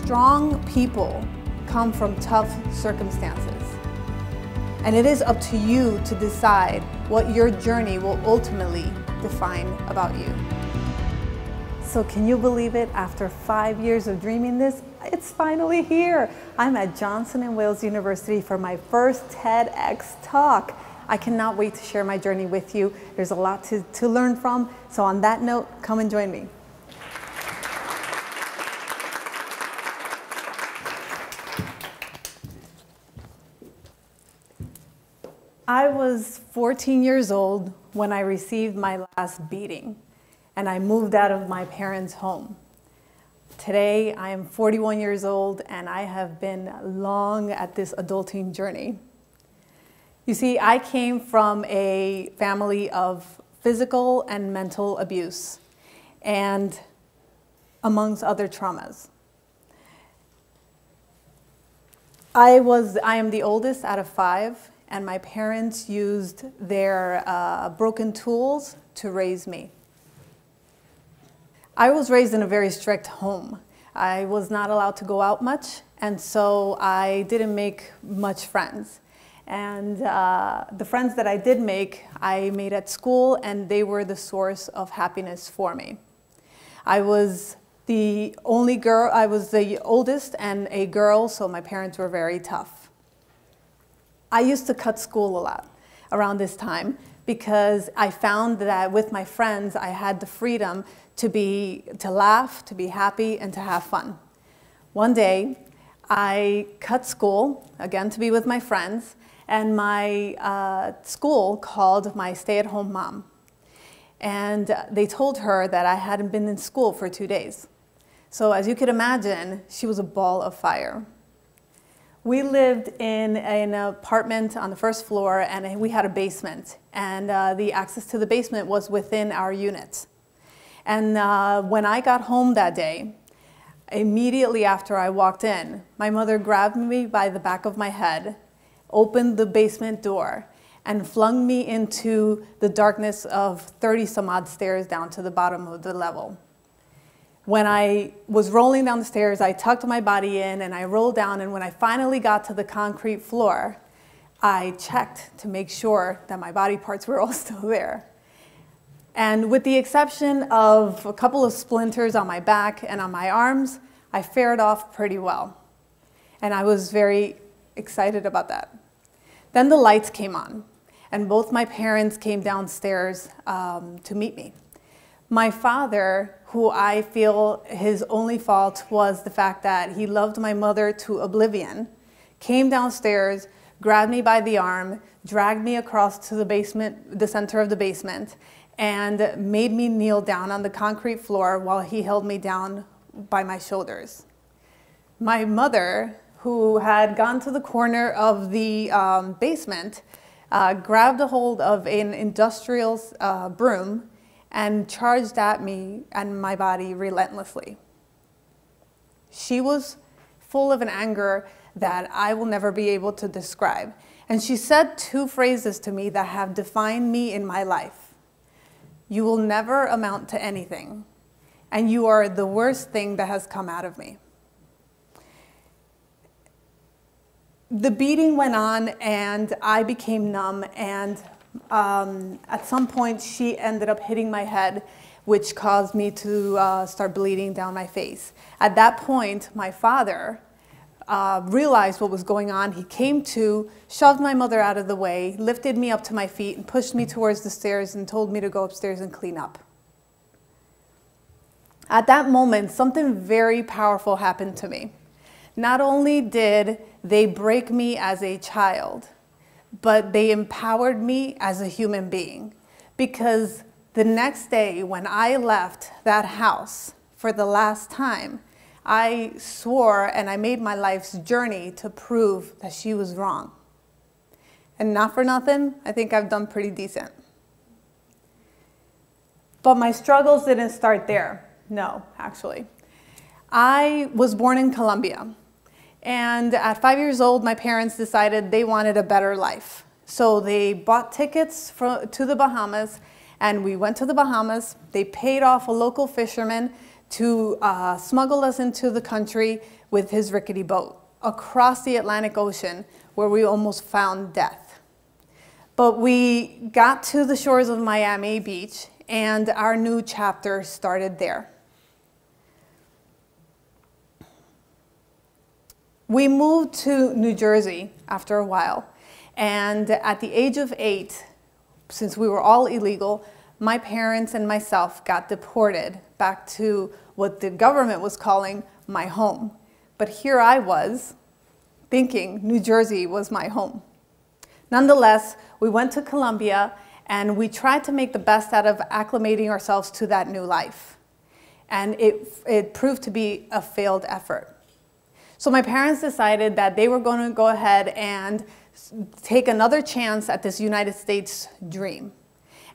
Strong people come from tough circumstances. And it is up to you to decide what your journey will ultimately define about you. So can you believe it? After 5 years of dreaming this, it's finally here. I'm at Johnson & Wales University for my first TEDx talk. I cannot wait to share my journey with you. There's a lot to learn from. So on that note, come and join me. I was 14 years old when I received my last beating, and I moved out of my parents' home. Today, I am 41 years old, and I have been long at this adulting journey. You see, I came from a family of physical and mental abuse, and amongst other traumas. I am the oldest out of 5. And my parents used their broken tools to raise me. I was raised in a very strict home. I was not allowed to go out much, and so I didn't make much friends. And the friends that I did make, I made at school, and they were the source of happiness for me. I was the only girl, I was the oldest and a girl, so my parents were very tough. I used to cut school a lot around this time because I found that with my friends, I had the freedom to laugh, to be happy, and to have fun. One day, I cut school, again to be with my friends, and my school called my stay-at-home mom. And they told her that I hadn't been in school for 2 days. So as you could imagine, she was a ball of fire. We lived in an apartment on the first floor, and we had a basement. And the access to the basement was within our unit. And when I got home that day, immediately after I walked in, my mother grabbed me by the back of my head, opened the basement door, and flung me into the darkness of 30-some-odd stairs down to the bottom of the level. When I was rolling down the stairs, I tucked my body in and I rolled down, and when I finally got to the concrete floor, I checked to make sure that my body parts were all still there. And with the exception of a couple of splinters on my back and on my arms, I fared off pretty well. And I was very excited about that. Then the lights came on, and both my parents came downstairs to meet me. My father, who I feel his only fault was the fact that he loved my mother to oblivion, came downstairs, grabbed me by the arm, dragged me across to the basement, the center of the basement, and made me kneel down on the concrete floor while he held me down by my shoulders. My mother, who had gone to the corner of the basement, grabbed a hold of an industrial broom and charged at me and my body relentlessly. She was full of an anger that I will never be able to describe. And she said 2 phrases to me that have defined me in my life. You will never amount to anything, and you are the worst thing that has come out of me. The beating went on, and I became numb, and at some point, she ended up hitting my head, which caused me to start bleeding down my face. At that point, my father realized what was going on. He came to, shoved my mother out of the way, lifted me up to my feet, and pushed me towards the stairs and told me to go upstairs and clean up. At that moment, something very powerful happened to me. Not only did they break me as a child, but they empowered me as a human being, because the next day when I left that house for the last time, I swore and I made my life's journey to prove that she was wrong. And not for nothing, I think I've done pretty decent. But my struggles didn't start there. No, actually. I was born in Colombia. And at 5 years old, my parents decided they wanted a better life. So they bought tickets to the Bahamas, and we went to the Bahamas. They paid off a local fisherman to smuggle us into the country with his rickety boat across the Atlantic Ocean, where we almost found death. But we got to the shores of Miami Beach, and our new chapter started there. We moved to New Jersey after a while, and at the age of 8, since we were all illegal, my parents and myself got deported back to what the government was calling my home. But here I was, thinking New Jersey was my home. Nonetheless, we went to Colombia, and we tried to make the best out of acclimating ourselves to that new life. And it proved to be a failed effort. So my parents decided that they were going to go ahead and take another chance at this United States dream.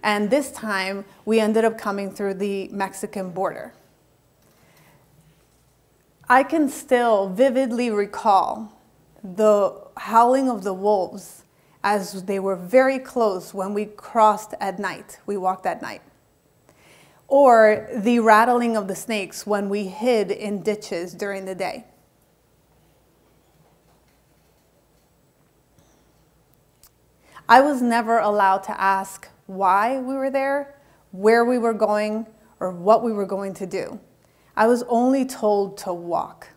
And this time, we ended up coming through the Mexican border. I can still vividly recall the howling of the wolves as they were very close when we crossed at night, we walked at night. Or the rattling of the snakes when we hid in ditches during the day. I was never allowed to ask why we were there, where we were going, or what we were going to do. I was only told to walk.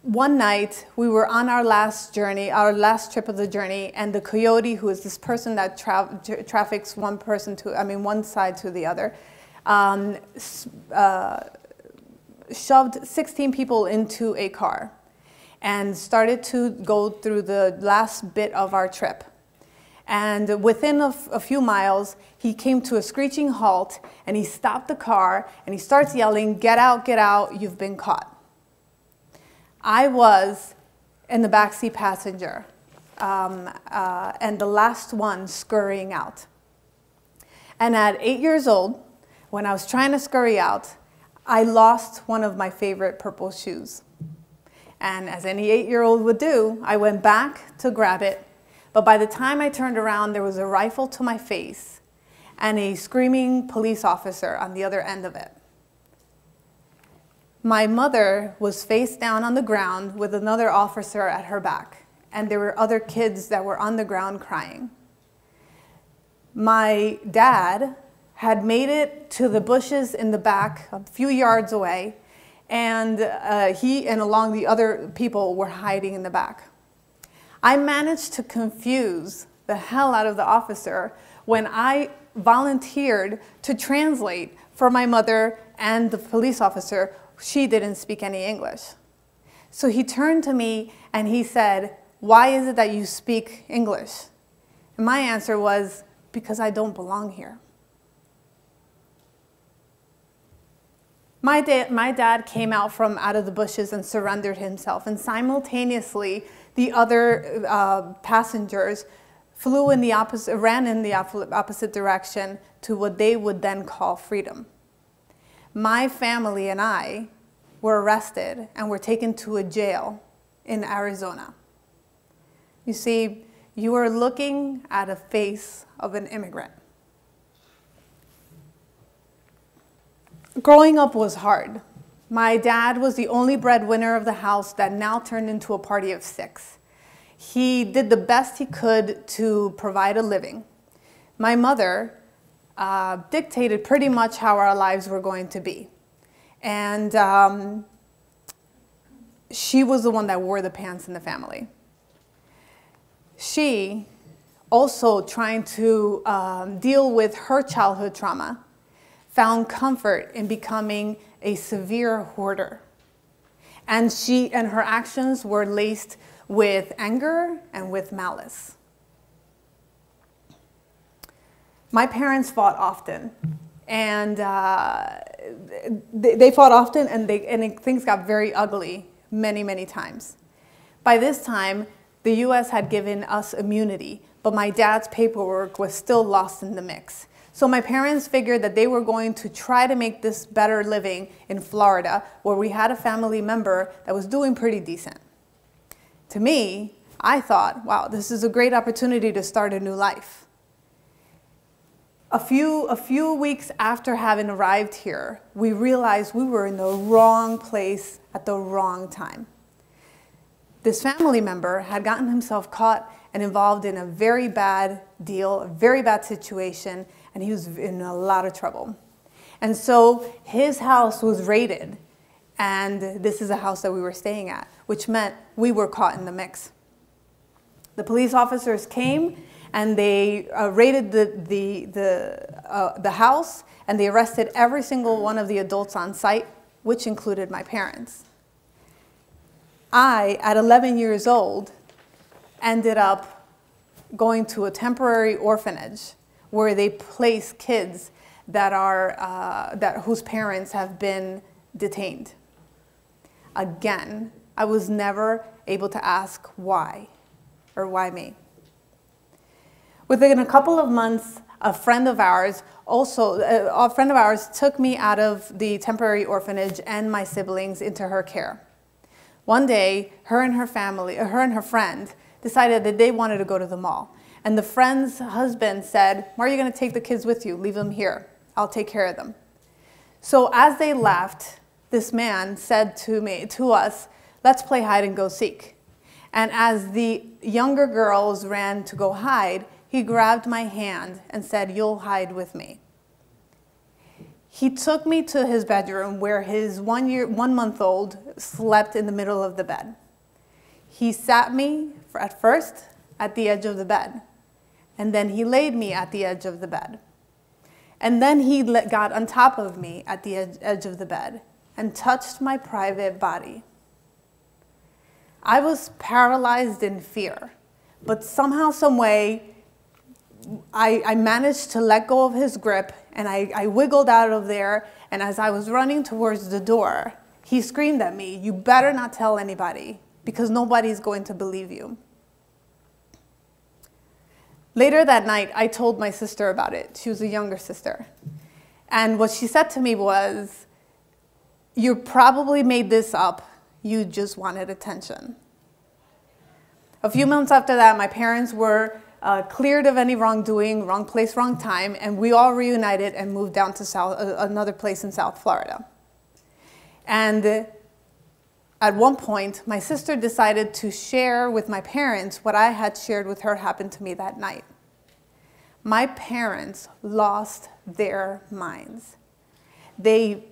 One night, we were on our last journey, our last trip of the journey, and the coyote, who is this person that traffics one side to the other, shoved 16 people into a car and started to go through the last bit of our trip. And within a few miles, he came to a screeching halt, and he stopped the car, and he starts yelling, get out, you've been caught." I was in the backseat passenger, and the last one scurrying out. And at 8 years old, when I was trying to scurry out, I lost one of my favorite purple shoes. And as any 8-year-old would do, I went back to grab it. But by the time I turned around, there was a rifle to my face and a screaming police officer on the other end of it. My mother was face down on the ground with another officer at her back, and there were other kids that were on the ground crying. My dad had made it to the bushes in the back, a few yards away, and he and along the other people were hiding in the back. I managed to confuse the hell out of the officer when I volunteered to translate for my mother and the police officer. She didn't speak any English. So he turned to me and he said, "Why is it that you speak English?" And my answer was, "Because I don't belong here." My dad came out from out of the bushes and surrendered himself, and simultaneously the other passengers ran in the opposite direction to what they would then call freedom. My family and I were arrested and were taken to a jail in Arizona. You see, you are looking at a face of an immigrant. Growing up was hard. My dad was the only breadwinner of the house that now turned into a party of 6. He did the best he could to provide a living. My mother dictated pretty much how our lives were going to be. And she was the one that wore the pants in the family. She, also trying to deal with her childhood trauma, found comfort in becoming a severe hoarder. And her actions were laced with anger and with malice. My parents fought often, and they fought often, and things got very ugly many, many times. By this time, the U.S. had given us immunity, but my dad's paperwork was still lost in the mix. So my parents figured that they were going to try to make this better living in Florida, where we had a family member that was doing pretty decent. To me, I thought, wow, this is a great opportunity to start a new life. A few weeks after having arrived here, we realized we were in the wrong place at the wrong time. This family member had gotten himself caught and involved in a very bad deal, a very bad situation, and he was in a lot of trouble. And so his house was raided, and this is a house that we were staying at, which meant we were caught in the mix. The police officers came and they raided the house, and they arrested every single one of the adults on site, which included my parents. I, at 11 years old, ended up going to a temporary orphanage where they place kids that whose parents have been detained. Again, I was never able to ask why, or why me. Within a couple of months, a friend of ours took me out of the temporary orphanage and my siblings into her care. One day, her and her friend decided that they wanted to go to the mall. And the friend's husband said, "Why are you going to take the kids with you? Leave them here. I'll take care of them." So as they left, this man said to us, "Let's play hide and go seek." And as the younger girls ran to go hide, he grabbed my hand and said, "You'll hide with me." He took me to his bedroom where his 1-month-old slept in the middle of the bed. He sat me at first at the edge of the bed, and then he laid me at the edge of the bed. And then he got on top of me at the edge of the bed and touched my private body. I was paralyzed in fear, but somehow, some way, I managed to let go of his grip, and I wiggled out of there, and as I was running towards the door, he screamed at me, "You better not tell anybody, because nobody's going to believe you." Later that night, I told my sister about it. She was a younger sister. And what she said to me was, "You probably made this up. You just wanted attention." A few months after that, my parents were cleared of any wrongdoing, wrong place, wrong time, and we all reunited and moved down to another place in South Florida. And at one point, my sister decided to share with my parents what I had shared with her happened to me that night. My parents lost their minds. They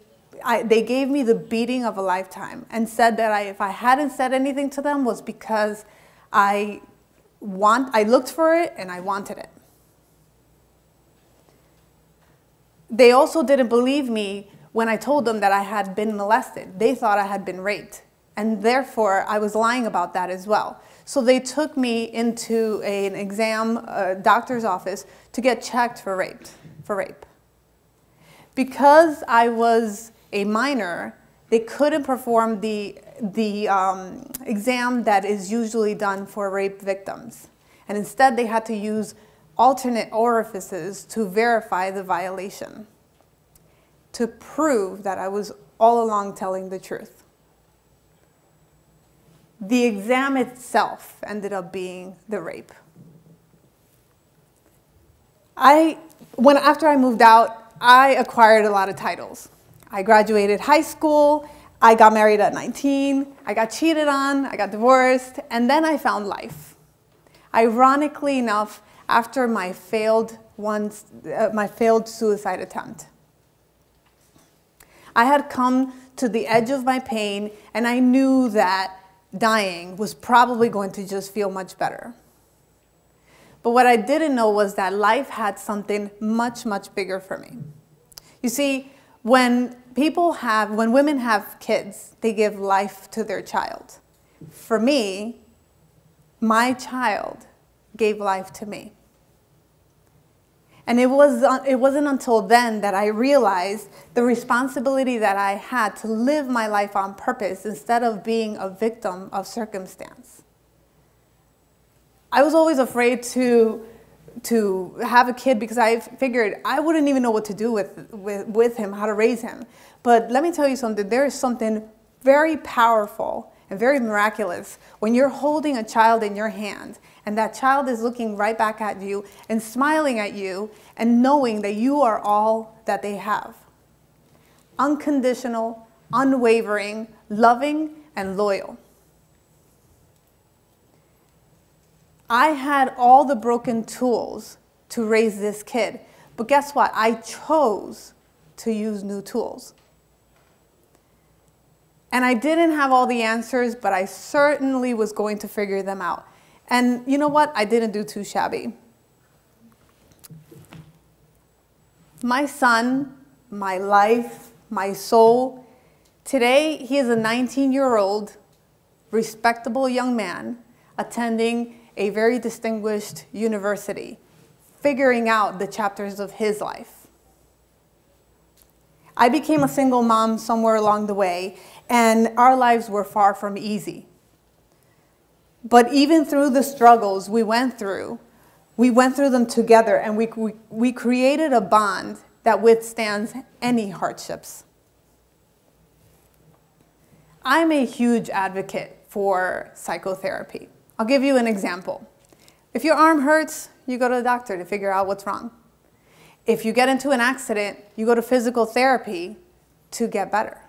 gave me the beating of a lifetime and said that if I hadn't said anything to them was because I looked for it and I wanted it. They also didn't believe me when I told them that I had been molested. They thought I had been raped, and therefore I was lying about that as well. So they took me into an exam doctor's office to get checked for rape. Because I was a minor, they couldn't perform the exam that is usually done for rape victims. And instead, they had to use alternate orifices to verify the violation, to prove that I was all along telling the truth. The exam itself ended up being the rape. After I moved out, I acquired a lot of titles. I graduated high school, I got married at 19, I got cheated on, I got divorced, and then I found life. Ironically enough, after my failed suicide attempt. I had come to the edge of my pain, and I knew that dying was probably going to just feel much better. But what I didn't know was that life had something much, much bigger for me. You see, when women have kids, they give life to their child. For me, my child gave life to me. And it wasn't until then that I realized the responsibility that I had to live my life on purpose instead of being a victim of circumstance. I was always afraid to have a kid because I figured I wouldn't even know what to do with him, how to raise him. But let me tell you something, there is something very powerful and very miraculous when you're holding a child in your hand and that child is looking right back at you and smiling at you and knowing that you are all that they have. Unconditional, unwavering, loving, and loyal. I had all the broken tools to raise this kid, but guess what? I chose to use new tools. And I didn't have all the answers, but I certainly was going to figure them out. And you know what? I didn't do too shabby. My son, my life, my soul, today he is a 19-year-old, respectable young man attending a very distinguished university, figuring out the chapters of his life. I became a single mom somewhere along the way, and our lives were far from easy. But even through the struggles we went through them together, and we created a bond that withstands any hardships. I'm a huge advocate for psychotherapy. I'll give you an example. If your arm hurts, you go to the doctor to figure out what's wrong. If you get into an accident, you go to physical therapy to get better.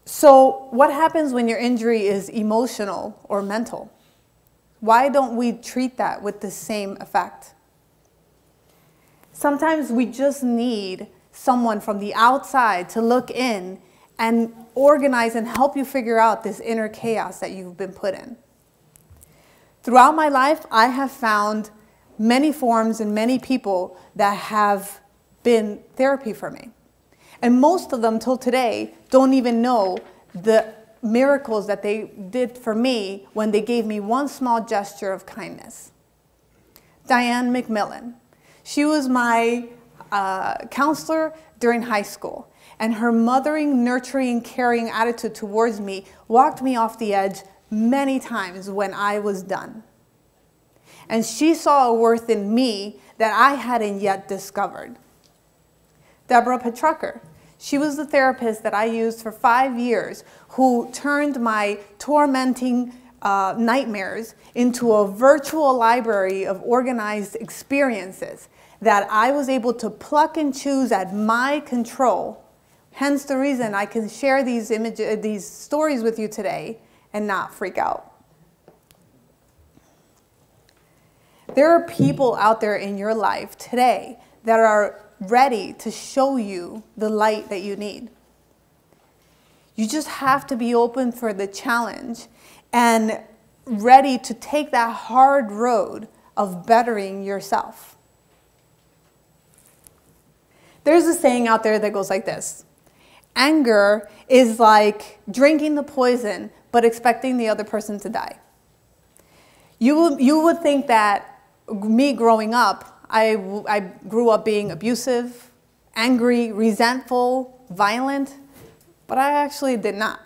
So what happens when your injury is emotional or mental? Why don't we treat that with the same effect? Sometimes we just need someone from the outside to look in and organize and help you figure out this inner chaos that you've been put in. Throughout my life, I have found many forms and many people that have been therapy for me. And most of them till today don't even know the miracles that they did for me when they gave me one small gesture of kindness. Diane McMillan. She was my counselor during high school. And her mothering, nurturing, caring attitude towards me walked me off the edge many times when I was done. And she saw a worth in me that I hadn't yet discovered. Deborah Petrucker. She was the therapist that I used for 5 years who turned my tormenting nightmares into a virtual library of organized experiences that I was able to pluck and choose at my control. Hence the reason I can share these stories with you today and not freak out. There are people out there in your life today that are ready to show you the light that you need. You just have to be open for the challenge and ready to take that hard road of bettering yourself. There's a saying out there that goes like this: anger is like drinking the poison but expecting the other person to die. You would think that me growing up, I grew up being abusive, angry, resentful, violent, but I actually did not.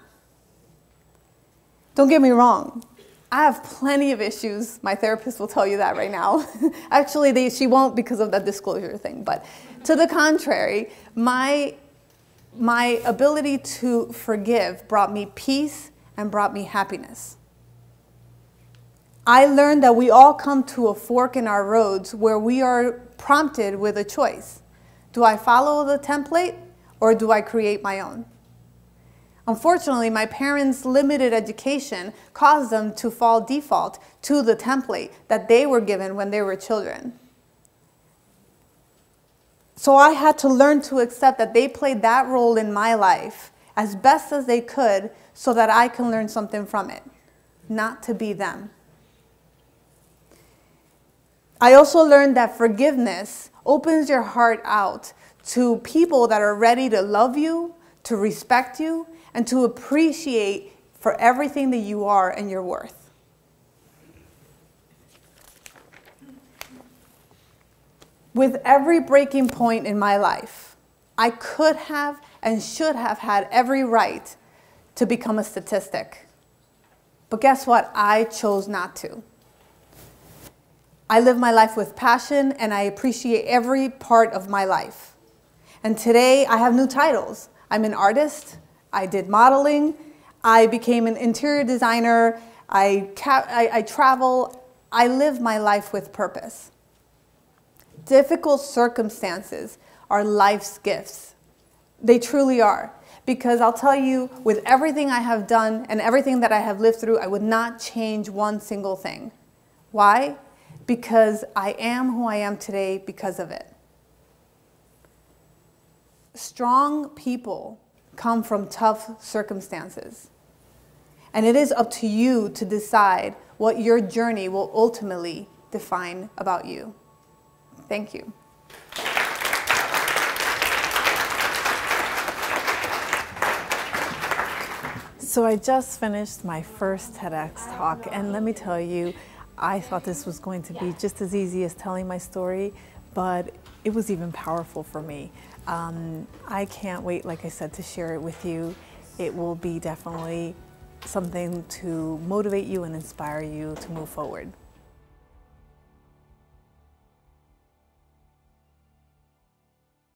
Don't get me wrong. I have plenty of issues. My therapist will tell you that right now. Actually, she won't because of that disclosure thing. But to the contrary, my ability to forgive brought me peace and brought me happiness. I learned that we all come to a fork in our roads where we are prompted with a choice. Do I follow the template or do I create my own? Unfortunately, my parents' limited education caused them to fall default to the template that they were given when they were children. So I had to learn to accept that they played that role in my life as best as they could so that I can learn something from it, not to be them. I also learned that forgiveness opens your heart out to people that are ready to love you, to respect you, and to appreciate for everything that you are and your worth. With every breaking point in my life, I could have and should have had every right to become a statistic. But guess what? I chose not to. I live my life with passion and I appreciate every part of my life. And today I have new titles. I'm an artist. I did modeling. I became an interior designer. I travel. I live my life with purpose. Difficult circumstances are life's gifts. They truly are. Because I'll tell you, with everything I have done and everything that I have lived through, I would not change one single thing. Why? Because I am who I am today because of it. Strong people come from tough circumstances. And it is up to you to decide what your journey will ultimately define about you. Thank you. So I just finished my first TEDx talk, and let me tell you, I thought this was going to be just as easy as telling my story, but it was even powerful for me. I can't wait, like I said, to share it with you. It will be definitely something to motivate you and inspire you to move forward.